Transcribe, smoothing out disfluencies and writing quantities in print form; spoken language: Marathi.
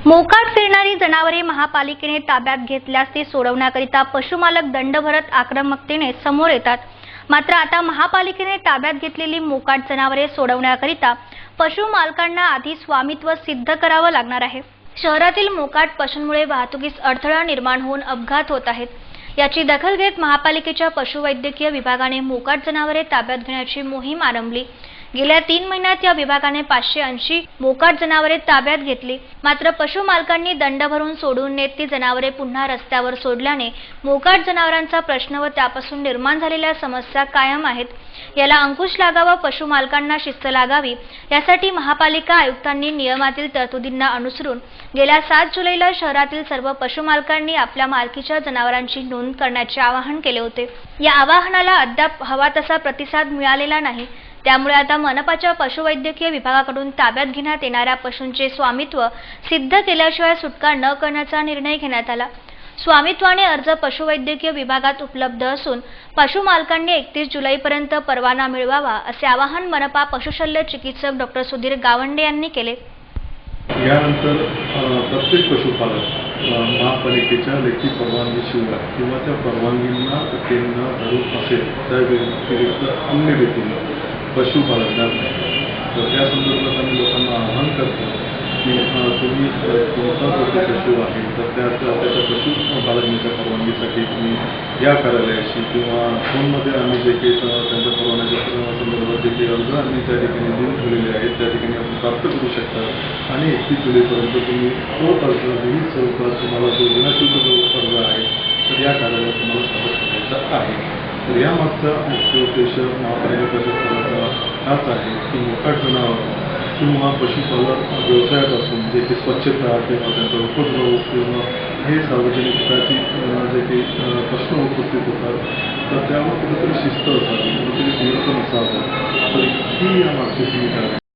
मोकाट फिरणारी जनावरे महापालिकेने ताब्यात घेतल्यास ती सोडवण्याकरिता पशुमालक दंड भरत आक्रमकतेने समोर येतात। मात्र आता महापालिकेने ताब्यात घेतलेली मोकाट जनावरे सोडवण्याकरिता पशुमालकांना आधी स्वामित्व सिद्ध करावं लागणार आहे। शहरातील मोकाट पशूंमुळे वाहतुकीस अडथळा निर्माण होऊन अपघात होत आहेत। याची दखल घेत महापालिकेच्या पशुवैद्यकीय विभागाने मोकाट जनावरे ताब्यात घेण्याची मोहीम आरंभली। गेल्या 3 महिन्यात या विभागाने 580 मोकाट जनावरे ताब्यात घेतली। मात्र पशुमालकांनी दंड भरून सोडून नेत ती जनावरे पुन्हा रस्त्यावर सोडल्याने मोकाट जनावरांचा प्रश्न व त्यापासून निर्माण झालेल्या समस्या कायम आहेत। याला अंकुश लागावा, पशुमालकांना शिस्त लागावी, यासाठी महापालिका आयुक्तांनी नियमातील तरतुदींना अनुसरून गेल्या 7 जुलैला शहरातील सर्व पशुमालकांनी आपल्या मालकीच्या जनावरांची नोंद करण्याचे आवाहन केले होते। या आवाहनाला अद्याप हवा तसा प्रतिसाद मिळालेला नाही। त्यामुळे आता मनपाच्या पशुवैद्यकीय विभागाकडून ताब्यात घेण्यात येणाऱ्या पशूंचे स्वामित्व सिद्ध केल्याशिवाय सुटका न करण्याचा निर्णय घेण्यात आला। स्वामित्वाने अर्ज पशुवैद्यकीय विभागात उपलब्ध असून पशुमालकांनी 31 जुलैपर्यंत परवाना मिळवावा, असे आवाहन मनपा पशुशल्य चिकित्सक डॉ. सुधीर गावंडे यांनी केले। यानंतर प्रत्येक पशुपालक महापालिकेच्या लेखी परवानगीशिवाय किंवा त्या परवानगींना केंद्र धरून असेल त्या व्यतिरिक्त अन्य रीतीने पशु बाळगणार नाही। तर त्या संदर्भात आम्ही लोकांना आवाहन करतो की तुम्ही कोणता जो पशु आहे तर त्याच्या पशु बाळगण्याच्या परवानगीसाठी तुम्ही या कार्यालयाशी किंवा फोनमध्ये आम्ही जे काही त्यांच्या परवान्याच्या संदर्भात जे काही अर्ज आम्ही त्या ठिकाणी देऊन ठेवलेले आहेत त्या ठिकाणी आपण प्राप्त करू शकता आणि 31 जुलैपर्यंत तुम्ही तो अर्ज विविध स्वरूपात तुम्हाला जो विनाशुल्क जो अर्ज आहे तर या कार्यालयात तुम्हाला सादर करायचा आहे। तर यामागचा मुख्य उद्देश महापालिका प्रशासनाचा हाच आहे की मोकाट जनावर किंवा पशुपालन व्यवसायापासून जे की स्वच्छता किंवा त्यांचा उपद्रव किंवा हे सार्वजनिक हिताची जे काही प्रश्न उपस्थित होतात तर त्यावर कुठेतरी शिस्त असावी, कुठेतरी नियंत्रण असावं, तर ही या मागची भूमिका आहे।